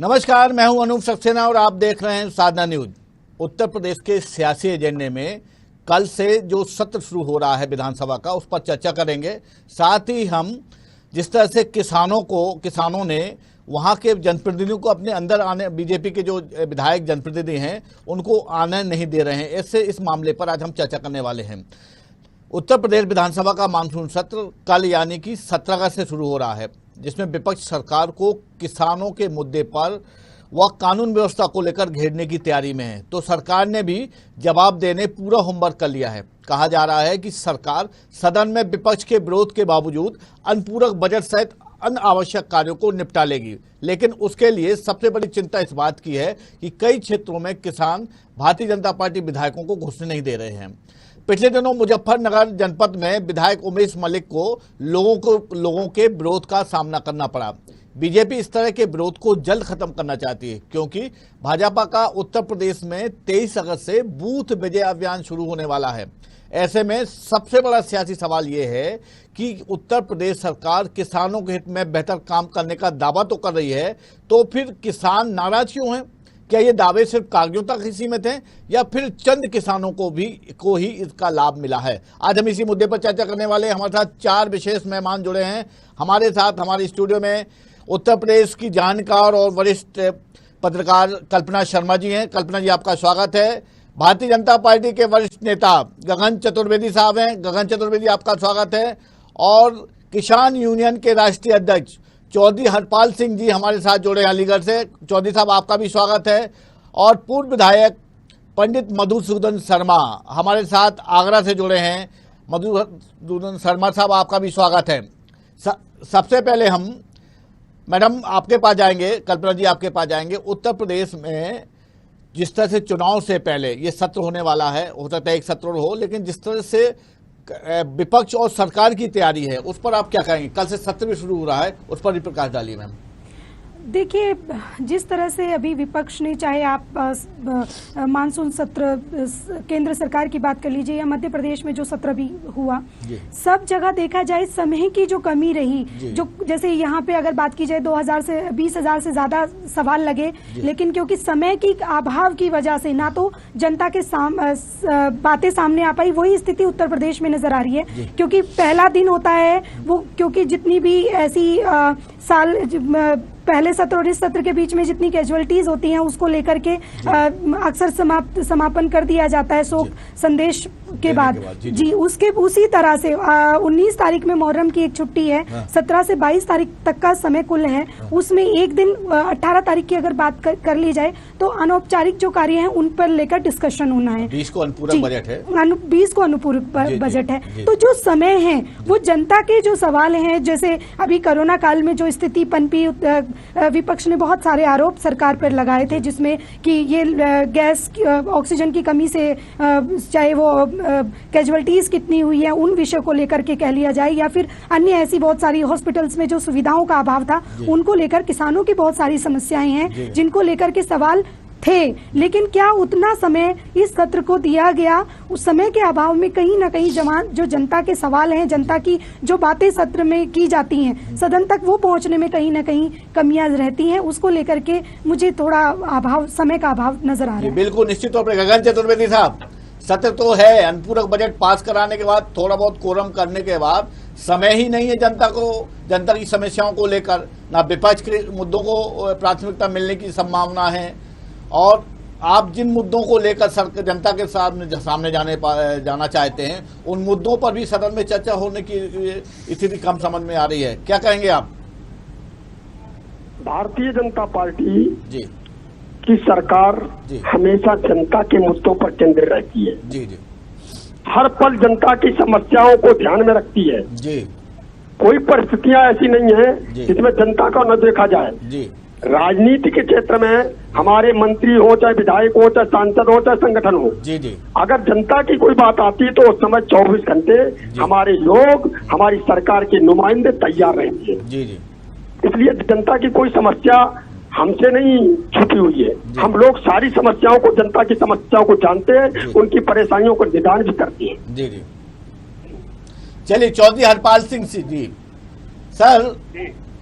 नमस्कार, मैं हूं अनूप सक्सेना और आप देख रहे हैं साधना न्यूज। उत्तर प्रदेश के सियासी एजेंडे में कल से जो सत्र शुरू हो रहा है विधानसभा का, उस पर चर्चा करेंगे। साथ ही हम जिस तरह से किसानों ने वहां के जनप्रतिनिधियों को अपने अंदर आने, बीजेपी के जो विधायक जनप्रतिनिधि हैं उनको आने नहीं दे रहे हैं, ऐसे इस मामले पर आज हम चर्चा करने वाले हैं। उत्तर प्रदेश विधानसभा का मानसून सत्र कल यानी कि 17 अगस्त से शुरू हो रहा है, जिसमें विपक्ष सरकार को किसानों के मुद्दे पर व कानून व्यवस्था को लेकर घेरने की तैयारी में है। तो सरकार ने भी जवाब देने पूरा होमवर्क कर लिया है। कहा जा रहा है कि सरकार सदन में विपक्ष के विरोध के बावजूद अनुपूरक बजट सहित अन्य आवश्यक कार्यों को निपटा लेगी, लेकिन उसके लिए सबसे बड़ी चिंता इस बात की है कि कई क्षेत्रों में किसान भारतीय जनता पार्टी विधायकों को घुसने नहीं दे रहे हैं। पिछले दिनों मुजफ्फरनगर जनपद में विधायक उमेश मलिक को लोगों के विरोध का सामना करना पड़ा। बीजेपी इस तरह के विरोध को जल्द खत्म करना चाहती है, क्योंकि भाजपा का उत्तर प्रदेश में 23 अगस्त से बूथ विजय अभियान शुरू होने वाला है। ऐसे में सबसे बड़ा सियासी सवाल ये है कि उत्तर प्रदेश सरकार किसानों के हित में बेहतर काम करने का दावा तो कर रही है, तो फिर किसान नाराज क्यों हैं? क्या ये दावे सिर्फ कागजों तक ही सीमित हैं या फिर चंद किसानों को ही इसका लाभ मिला है? आज हम इसी मुद्दे पर चर्चा करने वाले हैं। हमारे साथ 4 विशेष मेहमान जुड़े हैं। हमारे साथ हमारे स्टूडियो में उत्तर प्रदेश की जानकार और वरिष्ठ पत्रकार कल्पना शर्मा जी हैं। कल्पना जी, आपका स्वागत है। भारतीय जनता पार्टी के वरिष्ठ नेता गगन चतुर्वेदी साहब हैं। गगन चतुर्वेदी, आपका स्वागत है। और किसान यूनियन के राष्ट्रीय अध्यक्ष चौधरी हरपाल सिंह जी हमारे साथ जुड़े हैं अलीगढ़ से। चौधरी साहब, आपका भी स्वागत है। और पूर्व विधायक पंडित मधुसूदन शर्मा हमारे साथ आगरा से जुड़े हैं। मधुसूदन शर्मा साहब, आपका भी स्वागत है। सबसे पहले हम मैडम आपके पास जाएंगे, कल्पना जी आपके पास जाएंगे। उत्तर प्रदेश में जिस तरह से चुनाव से पहले ये सत्र होने वाला है, हो सकता है एक सत्र हो, लेकिन जिस तरह से विपक्ष और सरकार की तैयारी है उस पर आप क्या कहेंगे? कल से सत्र भी शुरू हो रहा है, उस पर भी प्रकाश डालिए मैम। देखिए, जिस तरह से अभी विपक्ष ने, चाहे आप मानसून सत्र केंद्र सरकार की बात कर लीजिए या मध्य प्रदेश में जो सत्र भी हुआ, सब जगह देखा जाए समय की जो कमी रही, जो जैसे यहाँ पे अगर बात की जाए 20,000 से ज्यादा सवाल लगे, लेकिन क्योंकि समय की अभाव की वजह से ना तो जनता के बातें सामने आ पाई, वही स्थिति उत्तर प्रदेश में नजर आ रही है। क्योंकि पहला दिन होता है वो, क्योंकि जितनी भी ऐसी पहले सत्र और इस सत्र के बीच में जितनी कैजुअलिटीज होती हैं उसको लेकर के अक्सर समापन कर दिया जाता है शोक संदेश के बाद। जी, उसी तरह से 19 तारीख में मुहर्रम की एक छुट्टी है, 17 से 22 तारीख तक का समय कुल है। उसमें एक दिन 18 तारीख की अगर बात कर ली जाए तो अनौपचारिक जो कार्य हैं उन पर लेकर डिस्कशन होना है। 20 को अनुपूरक बजट है, 20 को अनुपूरक बजट है। तो जो समय है वो जनता के जो सवाल हैं, जैसे अभी कोरोना काल में जो स्थिति पनपी, विपक्ष ने बहुत सारे आरोप सरकार पर लगाए थे, जिसमें कि ये गैस ऑक्सीजन की कमी से चाहे वो कैजुअलिटीज कितनी हुई है उन विषय को लेकर के कह लिया जाए, या फिर अन्य ऐसी बहुत सारी हॉस्पिटल्स में जो सुविधाओं का अभाव था उनको लेकर किसानों की बहुत सारी समस्याएं हैं जिनको लेकर के सवाल थे। लेकिन क्या उतना समय इस सत्र को दिया गया? उस समय के अभाव में कहीं ना कहीं जो जनता के सवाल हैं, जनता की जो बातें सत्र में की जाती हैं, सदन तक वो पहुंचने में कहीं ना कहीं कमियां रहती हैं। उसको लेकर के मुझे थोड़ा समय का अभाव नजर आ रहा है। बिल्कुल, निश्चित तौर पर गगन चतुर्वेदी साहब, सत्र तो है, अनुपूरक बजट पास कराने के बाद, थोड़ा बहुत कोरम करने के बाद समय ही नहीं है जनता की समस्याओं को लेकर, ना विपक्ष के मुद्दों को प्राथमिकता मिलने की संभावना है। और आप जिन मुद्दों को लेकर जनता के सामने जाना चाहते हैं, उन मुद्दों पर भी सदन में चर्चा होने की स्थिति कम समझ में आ रही है। क्या कहेंगे आप? भारतीय जनता पार्टी जी की सरकार हमेशा जनता के मुद्दों पर केंद्रित रहती है। जी जी, हर पल जनता की समस्याओं को ध्यान में रखती है। जी, कोई परिस्थितियां ऐसी नहीं है जिसमें जनता का न देखा जाए। जी, राजनीति के क्षेत्र में हमारे मंत्री हो, चाहे विधायक हो, चाहे सांसद हो, चाहे संगठन हो, जी जी, अगर जनता की कोई बात आती है तो उस समय 24 घंटे हमारे लोग, हमारी सरकार के नुमाइंदे तैयार रहते हैं। जी जी, इसलिए जनता की कोई समस्या हमसे नहीं छुपी हुई है। हम लोग सारी समस्याओं को, जनता की समस्याओं को जानते हैं, उनकी परेशानियों को निदान भी करते हैं। जी जी, चलिए चौधरी हरपाल सिंह जी सर,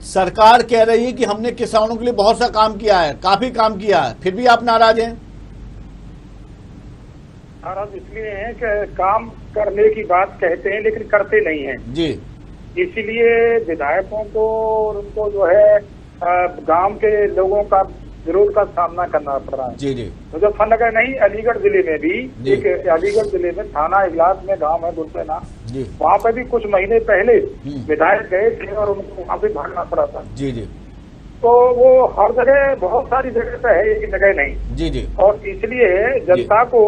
सरकार कह रही है कि हमने किसानों के लिए बहुत सा काम किया है, काफी काम किया है, फिर भी आप नाराज हैं? नाराज इसलिए हैं कि काम करने की बात कहते हैं लेकिन करते नहीं हैं जी। इसीलिए विधायकों को और उनको जो है गांव के लोगों का विरोध का सामना करना पड़ रहा है। जी जी। मुजफ्फरनगर नहीं, अलीगढ़ जिले में भी एक अलीगढ़ जिले में थाना इगलास में गांव है गुलसेना, वहाँ पे भी कुछ महीने पहले विधायक गए थे और उनको वहाँ पे भागना पड़ा था। जी जी। तो वो हर जगह, बहुत सारी जगह पे है, एक जगह नहीं। जी जी। और इसलिए जनता को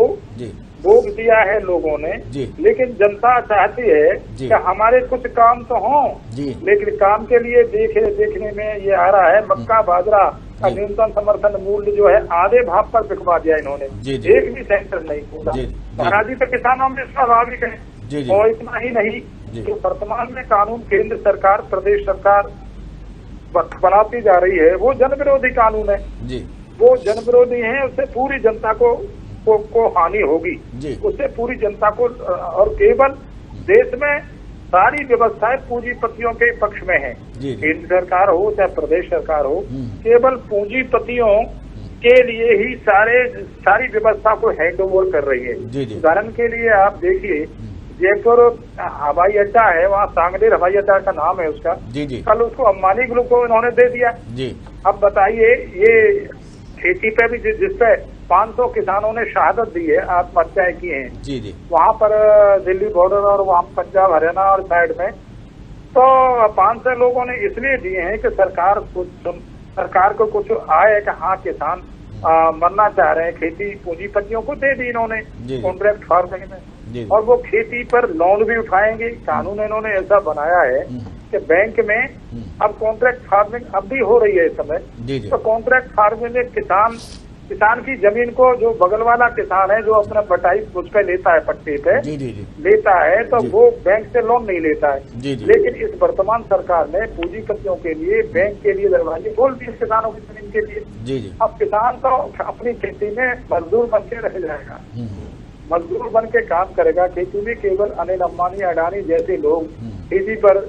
भोग दिया है लोगों ने, लेकिन जनता चाहती है कि हमारे कुछ काम तो हों, लेकिन काम के लिए देखने में ये आ रहा है मक्का बाजरा का न्यूनतम समर्थन मूल्य जो है आधे भाव पर बिकवा दिया इन्होंने। एक भी सेंटर नहीं खोला। महाराजी तो किसानों में स्वाभाविक है। और इतना ही नहीं, जो वर्तमान में कानून केंद्र सरकार प्रदेश सरकार बनाती जा रही है वो जन विरोधी कानून है। वो जन विरोधी है, उससे पूरी जनता को हानि होगी, उससे पूरी जनता को। और केवल देश में सारी व्यवस्थाएं पूंजीपतियों के पक्ष में है, केंद्र सरकार हो चाहे प्रदेश सरकार हो, केवल पूंजीपतियों के लिए ही सारी व्यवस्था को हैंड ओवर कर रही है। उदाहरण के लिए आप देखिए, जयपुर हवाई अड्डा है, वहाँ सांगनेर हवाई अड्डा का नाम है उसका, कल उसको अंबानी ग्रुप को इन्होंने दे दिया। अब बताइए, ये खेती पे भी जिसपे 500 किसानों ने शहादत दी है, आत्महत्याएं की हैं, वहाँ पर दिल्ली बॉर्डर और वहाँ पंजाब हरियाणा और साइड में, तो 500 लोगों ने इसलिए दिए हैं कि सरकार को कुछ आए कि हाँ किसान मरना चाह रहे हैं। खेती पूंजीपतियों को दे दी इन्होंने कॉन्ट्रैक्ट फार्मिंग में, और वो खेती पर लोन भी उठाएंगे। कानून इन्होंने ऐसा बनाया है कि बैंक में अब कॉन्ट्रैक्ट फार्मिंग अब भी हो रही है इस समय, तो कॉन्ट्रैक्ट फार्मिंग में किसान की जमीन को, जो बगल वाला किसान है जो अपना बटाई उस पे लेता है, पट्टे पे लेता है, तो वो बैंक से लोन नहीं लेता है। लेकिन इस वर्तमान सरकार ने पूंजीपतियों के लिए बैंक के लिए दरवाजे खोल दिए किसानों की जमीन के लिए। अब किसान तो अपनी खेती में मजदूर बन के रह जाएगा, मजदूर बन के काम करेगा खेती में। केवल अनिल अंबानी अडानी जैसे लोग खेती पर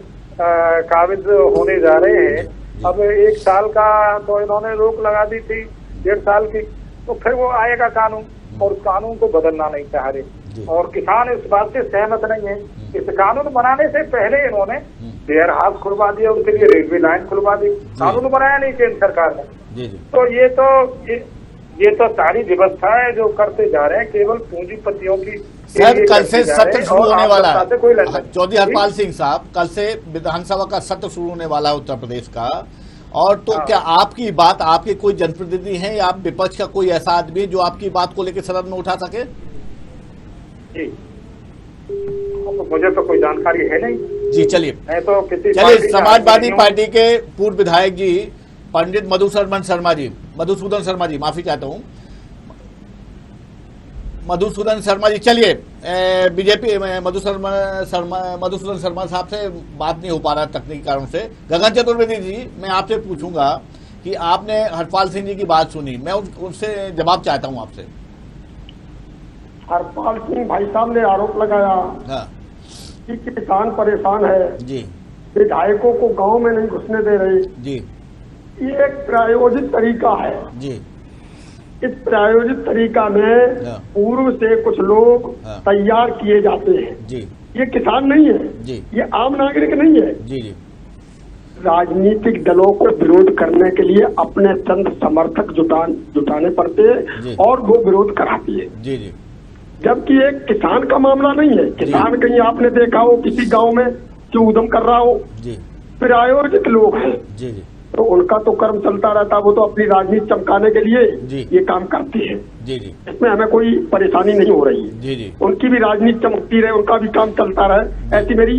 काबिज होने जा रहे हैं। अब 1 साल का तो इन्होंने रोक लगा दी थी, 1.5 साल की, तो फिर वो आएगा कानून, और उस कानून को बदलना नहीं चाह रहे। और किसान इस बात से सहमत नहीं है। इस कानून बनाने से पहले इन्होंने वेयर हाउस खुलवा दिया, उसके लिए रेलवे लाइन खुलवा दी, कानून बनाया नहीं केंद्र सरकार ने। तो ये तो सारी व्यवस्था है जो करते जा रहे हैं, केवल पूंजीपतियों की। सर, कल से सत्र शुरू होने वाला है। चौधरी हरपाल सिंह साहब, कल से विधानसभा का सत्र शुरू होने वाला है उत्तर प्रदेश का, और तो क्या आपकी बात, आपके कोई जनप्रतिनिधि हैं या आप विपक्ष का कोई ऐसा आदमी जो आपकी बात को लेकर सदन में उठा सके? जी, मुझे तो कोई जानकारी है नहीं जी। चलिए, समाजवादी पार्टी के पूर्व विधायक जी पंडित मधुसूदन शर्मा जी, माफी चाहता हूँ, मधुसूदन शर्मा जी। चलिए, बीजेपी मधुसूदन शर्मा साहब से बात नहीं हो पा रहा तकनीकी कारणों से। गगन चतुर्वेदी जी, मैं आपसे पूछूंगा कि आपने हरपाल सिंह जी की बात सुनी, मैं उनसे जवाब चाहता हूं आपसे। हरपाल सिंह भाई साहब ने आरोप लगाया कि किसान परेशान है जी, विधायकों को गांव में नहीं घुसने दे रहे जी। ये एक प्रायोजित तरीका है जी। इस प्रायोजित तरीका में पूर्व से कुछ लोग तैयार किए जाते हैं जी। ये किसान नहीं है जी, ये आम नागरिक नहीं है जी। राजनीतिक दलों को विरोध करने के लिए अपने चंद समर्थक जुटाने पड़ते हैं और वो विरोध कराती है जी जी। जबकि एक किसान का मामला नहीं है। किसान कहीं आपने देखा हो किसी गांव में जो उद्यम कर रहा हो जी, प्रायोजित लोग हैं जी जी। तो उनका तो कर्म चलता रहता, वो तो अपनी राजनीति चमकाने के लिए ये काम करती है जी जी। इसमें हमें कोई परेशानी नहीं हो रही है जी जी। उनकी भी राजनीति चमकती रहे, उनका भी काम चलता रहे, ऐसी मेरी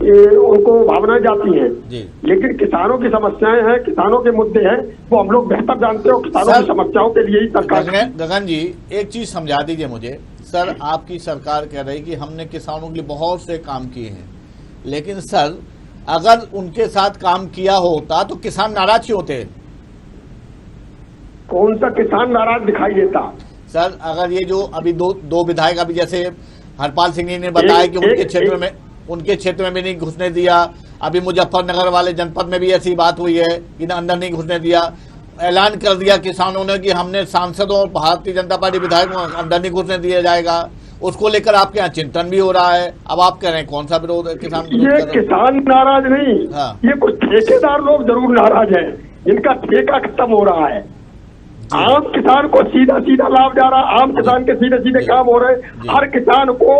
उनको भावनाएं जाती हैं जी। लेकिन किसानों की समस्याएं हैं, किसानों के मुद्दे हैं, वो हम लोग बेहतर जानते हो। किसानों की समस्याओं के लिए ही सरकार। गगन जी, एक चीज समझा दीजिए मुझे। सर, आपकी सरकार कह रही कि हमने किसानों के लिए बहुत से काम किए हैं, लेकिन सर अगर उनके साथ काम किया होता तो किसान नाराज क्यों होते? कौन सा किसान नाराज दिखाई देता? सर, अगर ये जो अभी दो विधायक, अभी जैसे हरपाल सिंह ने बताया कि उनके क्षेत्र में भी नहीं घुसने दिया, अभी मुजफ्फरनगर वाले जनपद में भी ऐसी बात हुई है कि अंदर नहीं घुसने दिया, ऐलान कर दिया किसानों ने कि हमने सांसदों और भारतीय जनता पार्टी विधायकों को अंदर नहीं घुसने दिया जाएगा। उसको लेकर आपके यहाँ चिंतन भी हो रहा है। अब आप कह रहे हैं कौन सा विरोध है? किसान ये किसान नाराज नहीं, ये कुछ ठेकेदार लोग जरूर नाराज हैं, जिनका ठेका खत्म हो रहा है। आम किसान को सीधा सीधा लाभ जा रहा, आम किसान के सीधे सीधे काम हो रहे, हर किसान को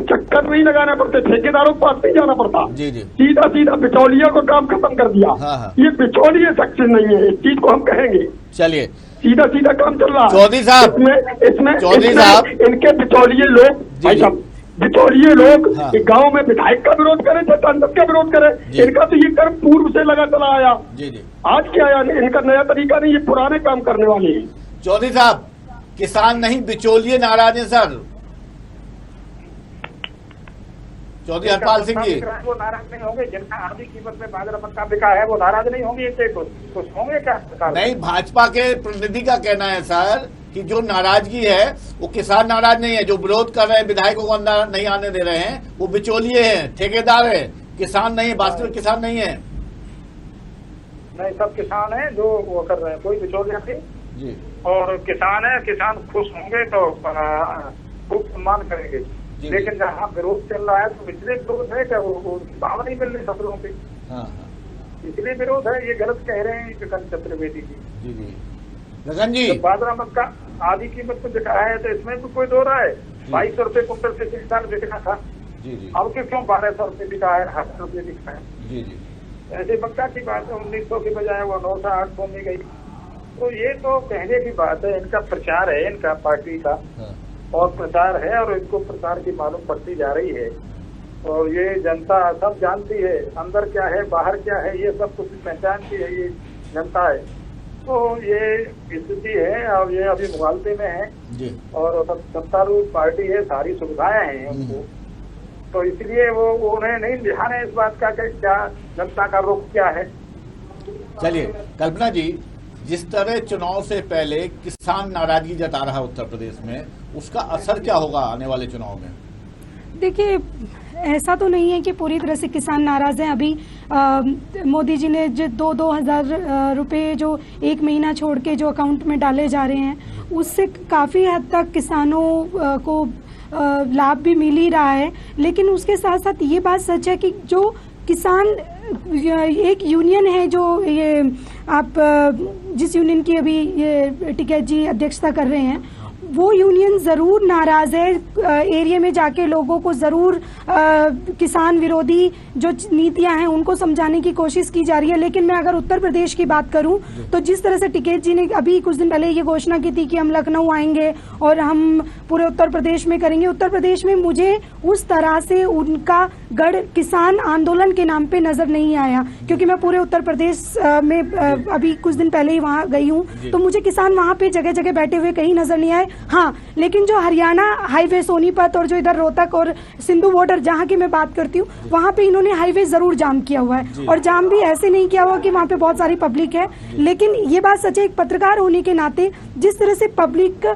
चक्कर नहीं लगाना पड़ते, ठेकेदारों के पास नहीं जाना पड़ता, सीधा सीधा बिचौलिया को काम खत्म कर दिया। ये बिचौलिए सक्सेस नहीं है, इस चीज को हम कहेंगे। चलिए, सीधा सीधा काम चल रहा है। चौधरी साहब, इसमें चौधरी साहब, इनके बिचौलिए लोग, भाई साहब बिचौलिए लोग गांव में विधायक का विरोध करें, सांसद का विरोध करें, इनका तो ये कर्म पूर्व से लगा चला आया। आज क्या आया, इनका नया तरीका नहीं, ये पुराने काम करने वाले हैं। चौधरी साहब, किसान नहीं बिचौलिए नाराज है सर। चौधरी हरपाल सिंह जी, वो नाराज नहीं होंगे, जिनका आधी कीमत में बाजरा मक्का बिका है वो नाराज नहीं होंगे, इससे कुछ होंगे क्या? नहीं, भाजपा के प्रतिनिधि का कहना है सर कि जो नाराजगी है वो किसान नाराज नहीं है, जो विरोध कर रहे हैं विधायकों को अंदर नहीं आने दे रहे हैं वो बिचौलिए हैं, ठेकेदार है, किसान नहीं है, वास्तविक किसान नहीं है। नहीं, सब किसान है जो वो कर रहे हैं, कोई बिचौलिया नहीं। और किसान है, किसान खुश होंगे तो खूब सम्मान करेंगे। लेकिन जहाँ विरोध चल रहा है तो इसलिए विरोध है क्या, वो भाव नहीं मिल रही फसलों पे, इसलिए विरोध है। ये गलत कह रहे हैं गगन चतुर्वेदी जी। गगन जी, बाजरा मक्का आधी कीमत पे बिका है तो इसमें भी कोई दो रहा है। 2200 रुपए कुंटल से 6 साल बिकना था, अब क्यों 1200 रुपए बिका है, 1000 रुपए बिका है। ऐसे मक्का की बात है, 1900 के बजाय वो 900 800 में गई। तो ये तो कहने की बात है, इनका प्रचार है, इनका पार्टी का और प्रचार है, और इनको प्रचार की मालूम पड़ती जा रही है। और ये जनता सब जानती है, अंदर क्या है बाहर क्या है ये सब कुछ पहचानती है ये जनता है। तो ये स्थिति है, और ये अभी मुगालते में है और सत्तारूढ़ पार्टी है, सारी सुविधाएं हैं उनको, तो इसलिए वो उन्हें नहीं ध्यान है इस बात का कि क्या जनता का रुख क्या है। चलिए कल्पना जी, जिस तरह चुनाव से पहले किसान नाराजगी जता रहा है उत्तर प्रदेश में, उसका असर क्या होगा आने वाले चुनाव में? देखिए, ऐसा तो नहीं है कि पूरी तरह से किसान नाराज हैं। अभी मोदी जी ने जो 2,000 रुपये जो एक महीना छोड़ के जो अकाउंट में डाले जा रहे हैं, उससे काफ़ी हद तक किसानों को लाभ भी मिल ही रहा है। लेकिन उसके साथ साथ ये बात सच है कि जो किसान एक यूनियन है, जो ये आप जिस यूनियन की अभी ये टिकैत जी अध्यक्षता कर रहे हैं, वो यूनियन ज़रूर नाराज़ है। एरिया में जाके लोगों को ज़रूर किसान विरोधी जो नीतियां हैं उनको समझाने की कोशिश की जा रही है। लेकिन मैं अगर उत्तर प्रदेश की बात करूं तो जिस तरह से टिकैत जी ने अभी कुछ दिन पहले ये घोषणा की थी कि हम लखनऊ आएंगे और हम पूरे उत्तर प्रदेश में करेंगे, उत्तर प्रदेश में मुझे उस तरह से उनका गढ़ किसान आंदोलन के नाम पे नज़र नहीं आया, क्योंकि मैं पूरे उत्तर प्रदेश में अभी कुछ दिन पहले ही वहाँ गई हूँ, तो मुझे किसान वहाँ पे जगह जगह बैठे हुए कहीं नज़र नहीं आए। हाँ, लेकिन जो हरियाणा हाईवे सोनीपत और जो इधर रोहतक और सिंधु बॉर्डर जहाँ की मैं बात करती हूँ, वहाँ पे इन्होंने हाईवे जरूर जाम किया हुआ है, और जाम भी ऐसे नहीं किया हुआ कि वहाँ पे बहुत सारी पब्लिक है। लेकिन ये बात सच है, एक पत्रकार होने के नाते जिस तरह से पब्लिक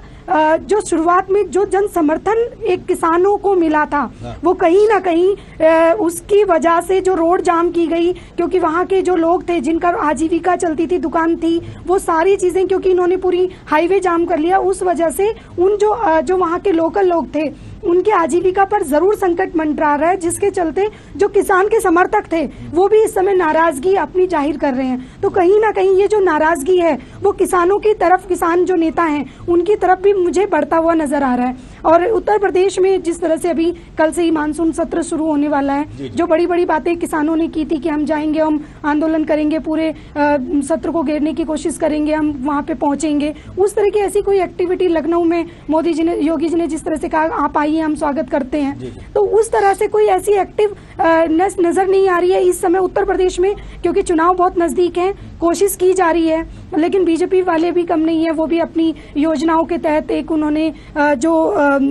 जो शुरुआत में जो जन समर्थन एक किसानों को मिला था, वो कहीं ना कहीं उसकी वजह से जो रोड जाम की गई, क्योंकि वहाँ के जो लोग थे जिनका आजीविका चलती थी, दुकान थी, वो सारी चीजें क्योंकि इन्होंने पूरी हाईवे जाम कर लिया, उस वजह से उन जो वहाँ के लोकल लोग थे उनके आजीविका पर जरूर संकट मंडरा रहा है, जिसके चलते जो किसान के समर्थक थे वो भी इस समय नाराजगी अपनी जाहिर कर रहे हैं। तो कहीं ना कहीं ये जो नाराजगी है वो किसानों की तरफ, किसान जो नेता हैं उनकी तरफ भी मुझे बढ़ता हुआ नजर आ रहा है। और उत्तर प्रदेश में जिस तरह से अभी कल से ही मानसून सत्र शुरू होने वाला है, जो बड़ी बड़ी बातें किसानों ने की थी कि हम जाएंगे, हम आंदोलन करेंगे, पूरे सत्र को घेरने की कोशिश करेंगे, हम वहाँ पे पहुंचेंगे, उस तरह की ऐसी कोई एक्टिविटी लखनऊ में मोदी जी ने, योगी जी ने जिस तरह से कहा आप आइए हम स्वागत करते हैं, तो उस तरह से कोई ऐसी एक्टिव नजर नहीं आ रही है इस समय उत्तर प्रदेश में, क्योंकि चुनाव बहुत नजदीक है। कोशिश की जा रही है, लेकिन बीजेपी वाले भी कम नहीं है। वो भी अपनी योजनाओं के तहत एक उन्होंने जो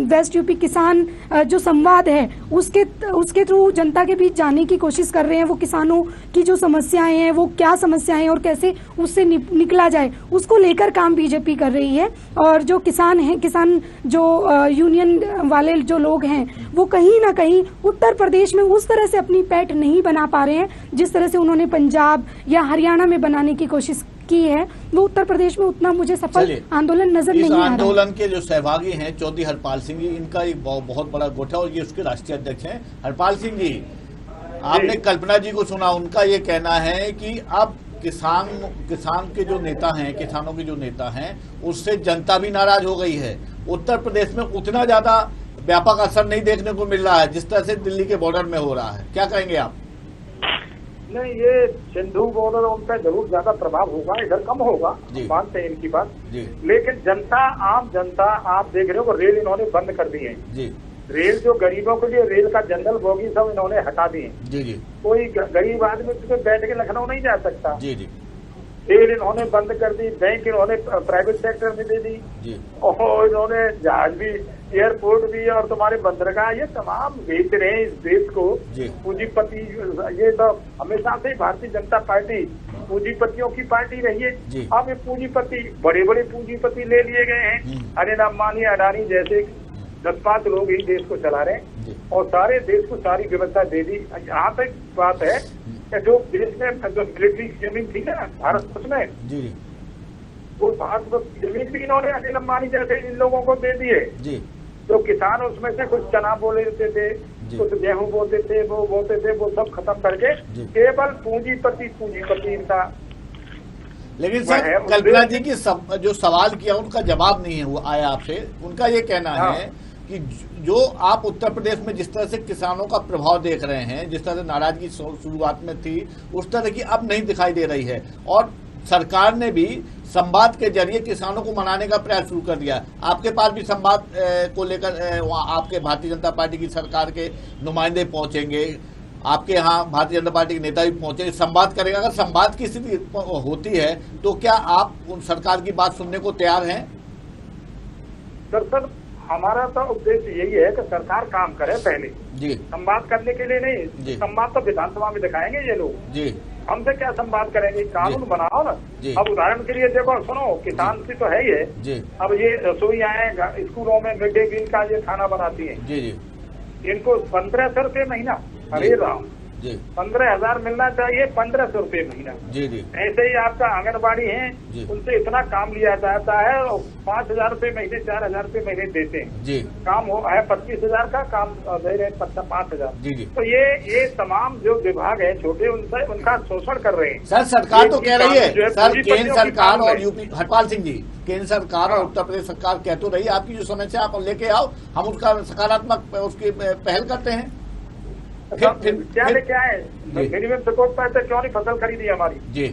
वेस्ट यूपी किसान जो संवाद है उसके थ्रू जनता के बीच जाने की कोशिश कर रहे हैं। वो किसानों की जो समस्याएं हैं, वो क्या समस्याएं हैं और कैसे उससे निकला जाए, उसको लेकर काम बीजेपी कर रही है। और जो किसान हैं, किसान जो यूनियन वाले जो लोग हैं, वो कहीं ना कहीं उत्तर प्रदेश में उस तरह से अपनी पैठ नहीं बना पा रहे हैं जिस तरह से उन्होंने पंजाब या हरियाणा में बनाने की कोशिश की है। वो उत्तर प्रदेश में उतना मुझे सफल आंदोलन नजर नहीं आ रहा है। आंदोलन के जो सहभागी हैं चौधरी हरपाल सिंह जी, इनका एक बहुत बड़ा गुट है और ये उसके राष्ट्रीय अध्यक्ष हैं। हरपाल सिंह जी, आपने कल्पना जी को सुना, उनका ये कहना है कि अब किसान के जो नेता हैं, किसानों के जो नेता हैं, उससे जनता भी नाराज हो गई है। उत्तर प्रदेश में उतना ज्यादा व्यापक असर नहीं देखने को मिल रहा है जिस तरह से दिल्ली के बॉर्डर में हो रहा है। क्या कहेंगे आप? नहीं, ये सिंधु बॉर्डर उन पर जरूर ज्यादा प्रभाव होगा, इधर कम होगा, मानते हैं इनकी बात। लेकिन जनता, आम जनता, आप देख रहे हो रेल इन्होंने बंद कर दी है। रेल जो गरीबों के लिए रेल का जनरल बोगी सब इन्होंने हटा दिए। कोई गरीब आदमी उसमें बैठ के लखनऊ नहीं जा सकता। रेल इन्होंने बंद कर दी, बैंक इन्होंने प्राइवेट सेक्टर में दे दी, और इन्होंने जहाज भी, एयरपोर्ट भी और तुम्हारे बंदरगाह, ये तमाम बेच रहे हैं इस देश को। पूंजीपति, ये तो हमेशा से भारतीय जनता पार्टी पूंजीपतियों की पार्टी रही है। अब ये पूंजीपति, बड़े बड़े पूंजीपति ले लिए गए हैं। अनिल अंबानी, अडानी जैसे 10-5 लोग ही देश को चला रहे हैं और सारे देश को सारी व्यवस्था दे दी। यहाँ तक बात है कि जो देश में जो मिलिट्री जमीन थी ना भारत, उसमें वो भारत जमीन भी इन्होंने अनिल अंबानी जैसे इन लोगों को दे दिए। तो किसान उसमें से कुछ चना बो लेते थे, कुछ गेहूं बोते थे, वो सब खत्म करके केवल पूंजीपति इनका। लेकिन सर, कल्पना जी की जो सवाल किया उनका जवाब नहीं है आया आपसे। उनका ये कहना है कि जो आप उत्तर प्रदेश में जिस तरह से किसानों का प्रभाव देख रहे हैं, जिस तरह से नाराजगी शुरुआत में थी, उस तरह की अब नहीं दिखाई दे रही है। और सरकार ने भी संवाद के जरिए किसानों को मनाने का प्रयास शुरू कर दिया। आपके पास भी संवाद को लेकर आपके भारतीय जनता पार्टी की सरकार के नुमाइंदे पहुंचेंगे, आपके यहाँ भारतीय जनता पार्टी के नेता भी पहुंचे, संवाद करेंगे। अगर संवाद की स्थिति होती है तो क्या आप उन सरकार की बात सुनने को तैयार हैं? सर, हमारा तो उद्देश्य यही है कि सरकार काम करे पहले, संवाद करने के लिए नहीं। संवाद तो विधानसभा में दिखाएंगे ये लोग, हमसे क्या संवाद करेंगे? कानून बनाओ ना। अब उदाहरण के लिए देखो, सुनो, किसान की तो है ही है। अब ये रसोइयाँ स्कूलों में मिड डे मील का ये खाना बनाती है, इनको 1500 रुपये महीना, अरे राम, 15,000 मिलना चाहिए, 1500 रुपये महीना। ऐसे ही आपका आंगनबाड़ी है, उनसे इतना काम लिया जाता है और 5,000 रुपये महीने, 4,000 रुपये महीने देते हैं। काम है 25,000 का, काम दे रहे हैं 5,000। तो ये तमाम जो विभाग है छोटे, उनसे उनका शोषण कर रहे हैं। सर, सरकार तो कह रही है, सर, केंद्र सरकार और यूपी, हरपाल सिंह जी, केंद्र सरकार और उत्तर प्रदेश सरकार कह तो रही है आपकी जो समस्या आप लेके आओ, हम उसका सकारात्मक उसकी पहल करते हैं। क्या लेके आए? मिनिमम सपोर्ट पैसे क्यों नहीं फसल खरीदी हमारी?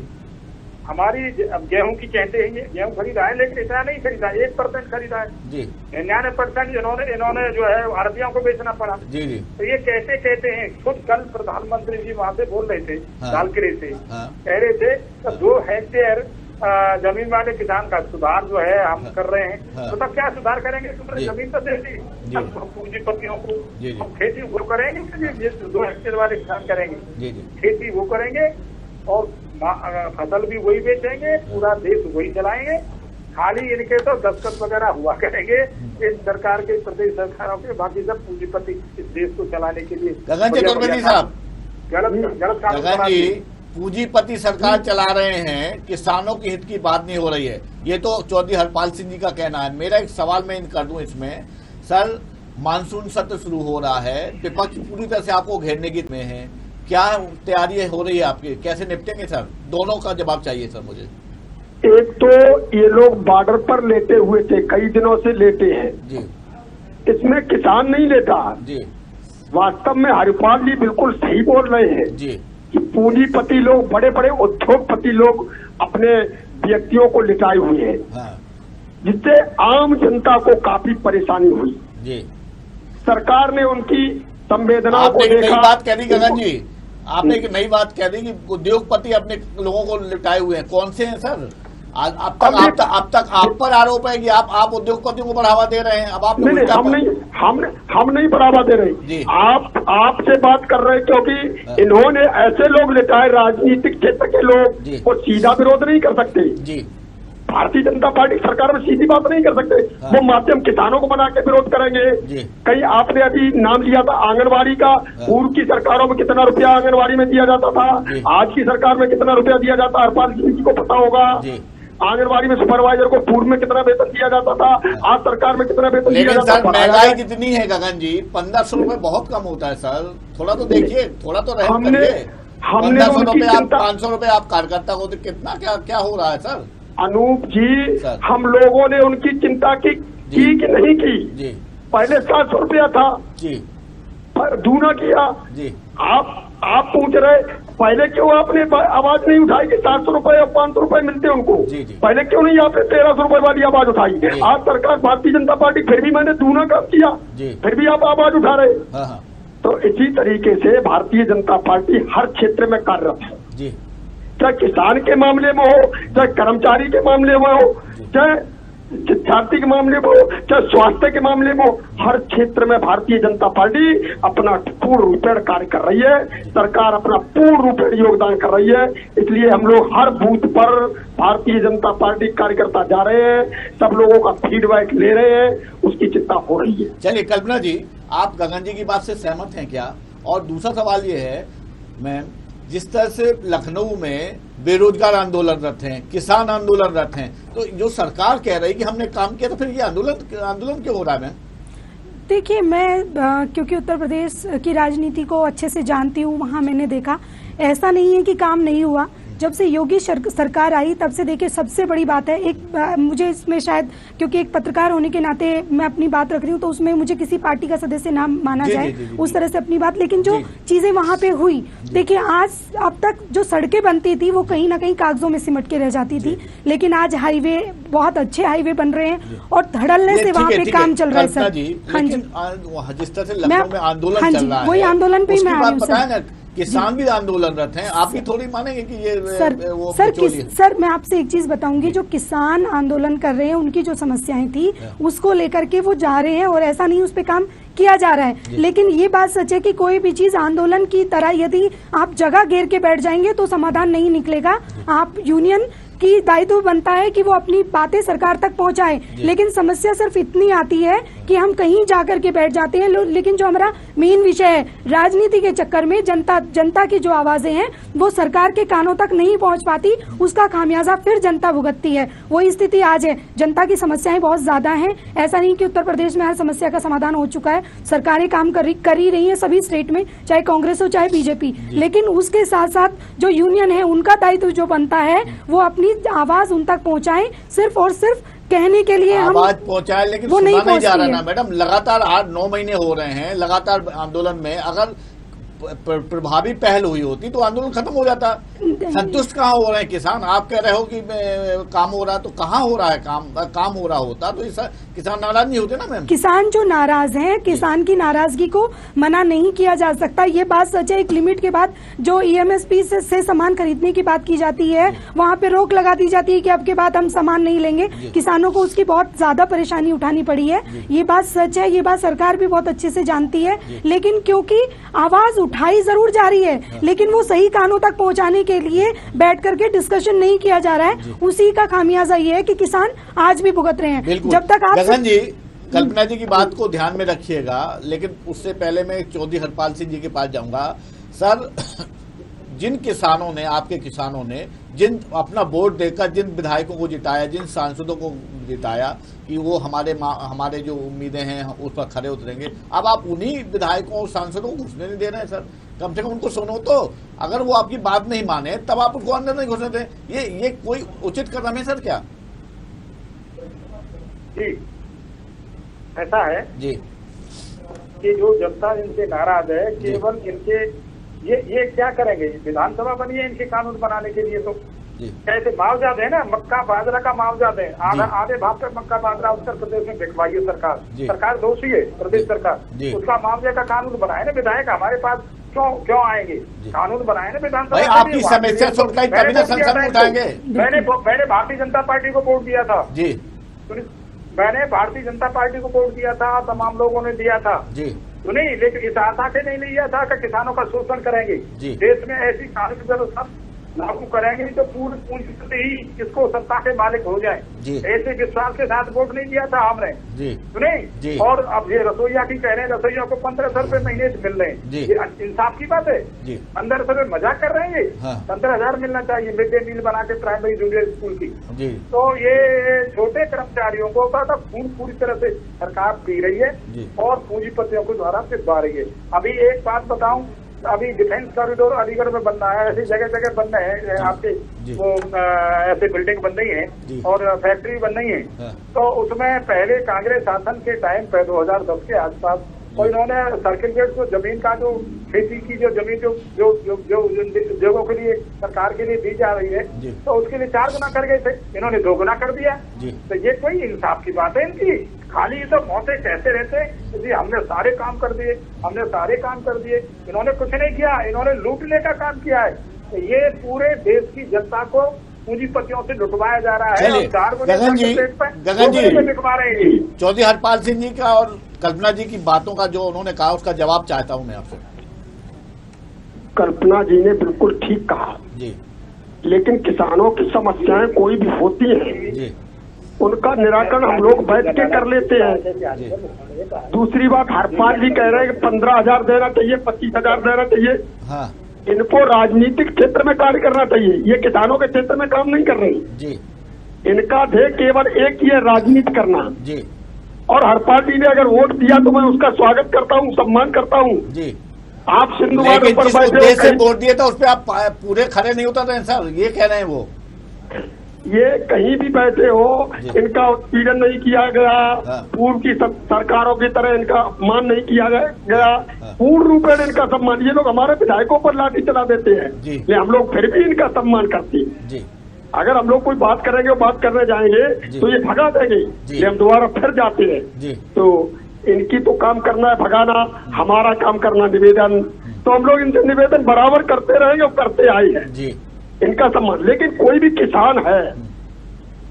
हमारी गेहूं की कहते हैं, गेहूं खरीदा है, लेकिन इतना नहीं खरीदा, 1% खरीदा है। 99% इन्होंने जो है आड़तियों को बेचना पड़ा। तो ये कैसे कहते हैं? खुद कल प्रधानमंत्री जी वहाँ से बोल रहे थे, दालकिरे से कह रहे थे 2 हेक्टेयर जमीन वाले किसान का सुधार जो है हम कर रहे हैं। तो तब क्या सुधार करेंगे? तुमने जमीन तो दे दी पूंजीपतियों को, हम खेती वो करेंगे, 2 हेक्टेयर वाले किसान करेंगे खेती वो करेंगे और फसल भी वही बेचेंगे, पूरा देश वही चलाएंगे। खाली इनके तो दस्तखत वगैरह हुआ करेंगे इन सरकार के, प्रदेश सरकारों के, बाकी सब पूंजीपति इस देश को चलाने के लिए गगन चतुर्वेदी साहब, गलत काम पूंजीपति सरकार चला रहे हैं, किसानों के हित की बात नहीं हो रही है। ये तो चौधरी हरपाल सिंह जी का कहना है। मेरा एक सवाल मैं कर दूं इसमें, सर, मानसून सत्र शुरू हो रहा है, विपक्ष पूरी तरह से आपको घेरने की में है, क्या तैयारी हो रही है आपकी, कैसे निपटेंगे सर? दोनों का जवाब चाहिए सर मुझे। एक तो ये लोग बॉर्डर पर लेटे हुए थे, कई दिनों से लेटे हैं जी, इसमें किसान नहीं लेता जी। वास्तव में हरपाल जी बिल्कुल सही बोल रहे हैं जी कि पूंजीपति लोग, बड़े बड़े उद्योगपति लोग अपने व्यक्तियों को लिटाए हुए हैं, जिससे आम जनता को काफी परेशानी हुई जी। सरकार ने उनकी संवेदनाओं को देखा। बात कह दी गगन जी, आपने एक नई बात कह दी कि उद्योगपति अपने लोगों को लिटाए हुए हैं। कौन से हैं सर? अब तक आप पर आरोप है कि आप उद्योगपतियों को बढ़ावा दे रहे हैं। अब आप हम नहीं बढ़ावा दे रहे। आपसे बात कर रहे हैं क्योंकि इन्होंने ऐसे लोग लिटाए, राजनीतिक क्षेत्र के लोग, वो सीधा विरोध नहीं कर सकते जी। भारतीय जनता पार्टी सरकार में सीधी बात नहीं कर सकते। वो माध्यम किसानों को बना के विरोध करेंगे। कहीं आपने अभी नाम लिया था आंगनबाड़ी का, पूर्व की सरकारों में कितना रुपया आंगनबाड़ी में दिया जाता था, आज की सरकार में कितना रुपया दिया जाता है, हरपाल सिंह जी को पता होगा। आंगनबाड़ी में सुपरवाइजर को पूर्व में कितना वेतन दिया जाता था, आज सरकार में कितना वेतन दिया जाता है। महंगाई कितनी है गगन जी? 1500 रुपए बहुत कम होता है सर, थोड़ा तो देखिए, थोड़ा तो रहम करिए। 1500 रुपए आप 500 रुपए आप कार्यकर्ता को, तो कितना क्या हो रहा है सर? अनूप जी, हम लोगों ने उनकी चिंता की कि नहीं की? पहले 700 रुपया था जी, दूना किया जी। आप पूछ रहे पहले क्यों आपने आवाज नहीं उठाई कि 700 रुपए और 500 रुपए मिलते उनको? पहले क्यों नहीं आपने 1300 रुपए वाली आवाज उठाई? आज सरकार भारतीय जनता पार्टी, फिर भी मैंने दूना काम किया, फिर भी आप आवाज उठा रहे। तो इसी तरीके से भारतीय जनता पार्टी हर क्षेत्र में कार्यरत है, चाहे किसान के मामले में हो, चाहे कर्मचारी के मामले में हो, चाहे शिक्षार्थी के मामले में हो, चाहे स्वास्थ्य के मामले में हो। हर क्षेत्र में भारतीय जनता पार्टी अपना पूर्ण रूपेण कार्य कर रही है। सरकार अपना पूर्ण रूपेण योगदान कर रही है। इसलिए हम लोग हर बूथ पर भारतीय जनता पार्टी कार्यकर्ता जा रहे हैं, सब लोगों का फीडबैक ले रहे हैं, उसकी चिंता हो रही है। चलिए कल्पना जी, आप गगन जी की बात से सहमत हैं क्या? और दूसरा सवाल ये है मैम, जिस तरह से लखनऊ में बेरोजगार आंदोलनरत हैं, किसान आंदोलनरत हैं, तो जो सरकार कह रही है कि हमने काम किया, तो फिर ये आंदोलन क्यों हो रहा है मैम? देखिए, मैं क्योंकि उत्तर प्रदेश की राजनीति को अच्छे से जानती हूँ, वहाँ मैंने देखा ऐसा नहीं है कि काम नहीं हुआ। जब से योगी सरकार आई तब से देखिए सबसे बड़ी बात है, मुझे इसमें शायद क्योंकि एक पत्रकार होने के नाते मैं अपनी बात रख रही हूँ, तो उसमें मुझे किसी पार्टी का सदस्य ना माना जाए, उस तरह से अपनी बात, लेकिन जो चीजें वहां पे हुई, देखिए आज अब तक जो सड़कें बनती थी वो कहीं ना कहीं कागजों में सिमट के रह जाती थी, लेकिन आज हाईवे, बहुत अच्छे हाईवे बन रहे हैं और धड़ल्ले से वहाँ पे काम चल रहा है सर। हाँ जी, जिस तरह से लखनऊ में आंदोलन चल रहा है, वही आंदोलन पे मैं आ रही हूँ। किसान भी आंदोलनरत हैं, आप भी थोड़ी मानेंगे कि ये सर मैं आपसे एक चीज बताऊंगी, जो किसान आंदोलन कर रहे हैं उनकी जो समस्याएं थी उसको लेकर के वो जा रहे हैं और ऐसा नहीं उस पे काम किया जा रहा है। लेकिन ये बात सच है कि कोई भी चीज आंदोलन की तरह यदि आप जगह घेर के बैठ जाएंगे तो समाधान नहीं निकलेगा। आप यूनियन की दायित्व बनता है कि वो अपनी बातें सरकार तक पहुंचाए, लेकिन समस्या सिर्फ इतनी आती है कि हम कहीं जाकर के बैठ जाते हैं। लेकिन जो हमारा मेन विषय है, राजनीति के चक्कर में जनता की जो आवाजें हैं वो सरकार के कानों तक नहीं पहुंच पाती, उसका खामियाजा फिर जनता भुगतती है। वही स्थिति आज है, जनता की समस्याएं बहुत ज्यादा हैं। ऐसा नहीं कि उत्तर प्रदेश में हर समस्या का समाधान हो चुका है, सरकारें काम कर ही रही है सभी स्टेट में, चाहे कांग्रेस हो चाहे बीजेपी, लेकिन उसके साथ साथ जो यूनियन है उनका दायित्व जो बनता है वो अपनी आवाज उन तक पहुंचाएं। सिर्फ और सिर्फ कहने के लिए आवाज पहुंचाए, लेकिन वो नहीं जा रहा ना मैडम। लगातार 8-9 महीने हो रहे हैं लगातार आंदोलन में, अगर प्रभावी पहल हुई होती तो आंदोलन खत्म हो जाता। संतुष्ट कहाँ हो रहे हैं किसान? आप कह रहे हो कि काम हो रहा है, तो कहाँ हो रहा है काम हो रहा होता तो किसान नाराज नहीं होते ना मैम? किसान जो नाराज हैं, किसान की नाराजगी को मना नहीं किया जा सकता, ये बात सच है। एक लिमिट के बाद जो EMSP से सामान खरीदने की बात की जाती है, वहाँ पे रोक लगा दी जाती है कि अब के बाद हम सामान नहीं लेंगे। किसानों को उसकी बहुत ज्यादा परेशानी उठानी पड़ी है, ये बात सच है, ये बात सरकार भी बहुत अच्छे से जानती है। लेकिन क्योंकि आवाज उठाई जरूर जा रही है, लेकिन वो सही कानों तक पहुंचाने के लिए बैठ करके डिस्कशन नहीं किया जा रहा है, उसी का खामियाजा ये है कि किसान आज भी भुगत रहे हैं। जब तक आप गगन जी, कल्पना जी की बात को ध्यान में रखिएगा, लेकिन उससे पहले मैं चौधरी हरपाल सिंह जी के पास जाऊंगा। सर, जिन किसानों ने, आपके किसानों ने जिन अपना वोट देकर जिन विधायकों को जिताया, जिन सांसदों को जिताया कि वो हमारे जो उम्मीदें हैं उस पर खरे उतरेंगे, अब आप उन्हीं विधायकों और सांसदों को घुसने नहीं दे रहे हैं सर। कम से कम उनको सुनो तो, अगर वो आपकी बात नहीं माने तब आप उनको अंदर नहीं घुसने दें। ये कोई उचित कदम है सर क्या? जी, ऐसा है जी कि जो जनता इनसे नाराज है, केवल इनके ये क्या करेंगे? विधानसभा बनी है इनके कानून बनाने के लिए, तो कैसे मुआवजा दें ना, मक्का बाजरा का मुआवजा दें, आधे भाव पे मक्का बाजरा उत्तर प्रदेश में बिकवाइए। सरकार दोषी है, प्रदेश सरकार, उसका मुआवजे का कानून बनाए ना। विधायक हमारे पास क्यों आएंगे? कानून बनाए ना विधानसभा। भाई आपकी समस्या सुनकर तभी ना संसद में उठाएंगे। मैंने भारतीय जनता पार्टी को वोट दिया था जी, मैंने भारतीय जनता पार्टी को वोट दिया था, तमाम लोगों ने दिया था जी, तो नहीं, लेकिन इस आशा से नहीं लिया था कि किसानों का शोषण करेंगे, देश में ऐसी कानून व्यवस्था लागू करेंगे तो पूरी पूंजीपति ही इसको सत्ता के मालिक हो जाए, ऐसे विश्वास के साथ वोट नहीं दिया था हमने तो नहीं। और अब ये रसोईया की कह रहे हैं, रसोईया को 1500 रुपए महीने से मिल रहे हैं, ये इंसाफ की बात है? 1500 रुपए मजाक कर रहे हैं? 15,000 मिलना चाहिए मिड डे मील बना के प्राइमरी जूनियर स्कूल की। तो ये छोटे कर्मचारियों को पूरी तरह से सरकार पी रही है और पूंजीपतियों के द्वारा पिसवा रही है। अभी एक बात बताऊं, अभी डिफेंस कॉरिडोर अलीगढ़ में बन रहा है, ऐसी जगह जगह बन रहे हैं आपके वो ऐसे बिल्डिंग बन रही है और फैक्ट्री बन रही है। तो उसमें पहले कांग्रेस शासन के टाइम पे 2010 के आसपास तो इन्होंने सर्किल गेट को जमीन का जो खेती की जो जमीन जो उद्योगों के लिए सरकार के लिए दी जा रही है तो उसके लिए 4 गुना कर गए थे, इन्होंने 2 गुना कर दिया। तो ये कोई इंसाफ की बात है इनकी? खाली तो मौतें कहते रहते जी हमने सारे काम कर दिए, हमने सारे काम कर दिए, इन्होंने कुछ नहीं किया, इन्होंने लूटने का काम किया है। तो ये पूरे देश की जनता को पूंजीपतियों से लुटवाया जा रहा है। गगन जी बिकवा रहे हैं। चौधरी हरपाल सिंह जी का और कल्पना जी की बातों का जो उन्होंने कहा उसका जवाब चाहता हूं मैं आपसे। कल्पना जी ने बिल्कुल ठीक कहा जी, लेकिन किसानों की समस्याएं कोई भी होती हैं जी, उनका निराकरण हम लोग बैठ के कर लेते हैं। दूसरी बात, हरपाल जी कह रहे हैं कि 15,000 देना चाहिए, 25,000 देना चाहिए। हाँ, इनको राजनीतिक क्षेत्र में कार्य करना चाहिए, ये किसानों के क्षेत्र में काम नहीं कर रही जी। इनका ध्येय केवल एक ही है, राजनीति करना जी। और हरपाल जी ने अगर वोट दिया तो मैं उसका स्वागत करता हूँ, सम्मान करता हूँ जी। आप सिंधुवाद ऊपर बैठे वोट दिए तो उस पर आप पूरे खड़े नहीं उतरते सर, ये कह रहे हैं वो। ये कहीं भी बैठे हो, इनका उत्पीड़न नहीं किया गया, पूर्व की सरकारों की तरह इनका अपमान नहीं किया गया, पूर्ण रूपेण इनका सम्मान। ये लोग हमारे विधायकों पर लाठी चला देते हैं, लेकिन हम लोग फिर भी इनका सम्मान करते हैं। अगर हम लोग कोई बात करेंगे और बात करने जाएंगे तो ये भगा देंगे, हम दोबारा फिर जाते हैं। तो इनकी तो काम करना है भगाना, हमारा काम करना निवेदन। तो हम लोग इनसे निवेदन बराबर करते रहेंगे और करते आए हैं इनका सम्मान। लेकिन कोई भी किसान है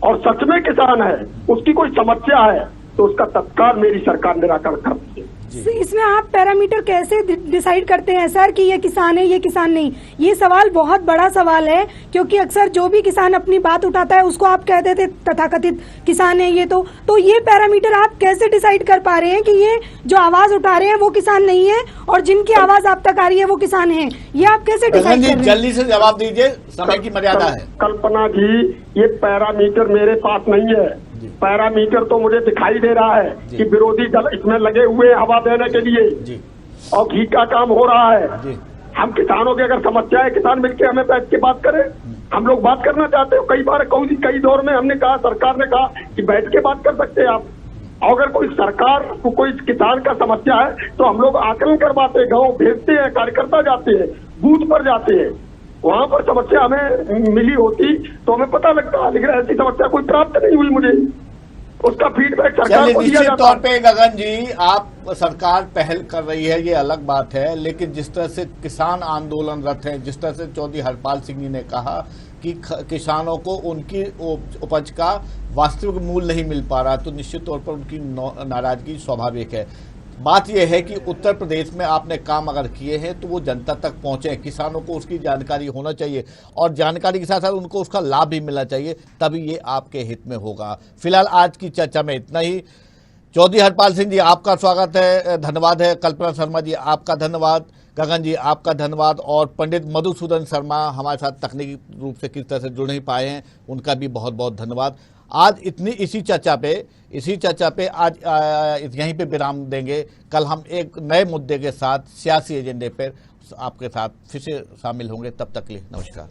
और सच में किसान है, उसकी कोई समस्या है तो उसका तत्काल मेरी सरकार निराकरण करती है। इसमें आप पैरामीटर कैसे डिसाइड करते हैं सर कि ये किसान है ये किसान नहीं? ये सवाल बहुत बड़ा सवाल है, क्योंकि अक्सर जो भी किसान अपनी बात उठाता है उसको आप कहते थे तथाकथित किसान है ये। तो ये पैरामीटर आप कैसे डिसाइड कर पा रहे हैं कि ये जो आवाज उठा रहे हैं वो किसान नहीं है और जिनकी आवाज आप तक आ रही है वो किसान है? ये आप कैसे डिसाइड कर रहे हैं? जल्दी से जवाब दीजिए, समय की मर्यादा है। कल्पना जी, ये पैरामीटर मेरे पास नहीं है। पैरामीटर तो मुझे दिखाई दे रहा है कि विरोधी दल इसमें लगे हुए हवा देने के लिए और घी का काम हो रहा है। हम किसानों की अगर समस्या है, किसान मिलकर हमें बैठ के बात करें, हम लोग बात करना चाहते हो। कई बार कई दौर में हमने कहा, सरकार ने कहा कि बैठ के बात कर सकते हैं आप। अगर कोई सरकार को कोई किसान का समस्या है तो हम लोग आकलन करवाते हैं, गाँव भेजते हैं, कार्यकर्ता जाते हैं, बूथ पर जाते हैं, वहाँ पर समस्या हमें मिली होती तो हमें पता लगता। लेकिन ऐसी समस्या कोई प्राप्त नहीं हुई मुझे, उसका फीडबैक सरकार को दिया जाता है। निश्चित तौर पे गगन जी, आप सरकार पहल कर रही है ये अलग बात है, लेकिन जिस तरह से किसान आंदोलनरत हैं, जिस तरह से चौधरी हरपाल सिंह जी ने कहा कि किसानों को उनकी उपज का वास्तविक मूल्य नहीं मिल पा रहा, तो निश्चित तौर पर उनकी नाराजगी स्वाभाविक है। बात यह है कि उत्तर प्रदेश में आपने काम अगर किए हैं तो वो जनता तक पहुंचे, किसानों को उसकी जानकारी होना चाहिए और जानकारी के साथ साथ उनको उसका लाभ भी मिलना चाहिए, तभी ये आपके हित में होगा। फिलहाल आज की चर्चा में इतना ही। चौधरी हरपाल सिंह जी आपका स्वागत है, धन्यवाद है। कल्पना शर्मा जी आपका धन्यवाद, गगन जी आपका धन्यवाद और पंडित मधुसूदन शर्मा हमारे साथ तकनीकी रूप से किस तरह से जुड़ नहीं पाए हैं, उनका भी बहुत बहुत धन्यवाद। आज इसी चर्चा पे आज यहीं पे विराम देंगे। कल हम एक नए मुद्दे के साथ सियासी एजेंडे पर आपके साथ फिर से शामिल होंगे। तब तक के लिए नमस्कार।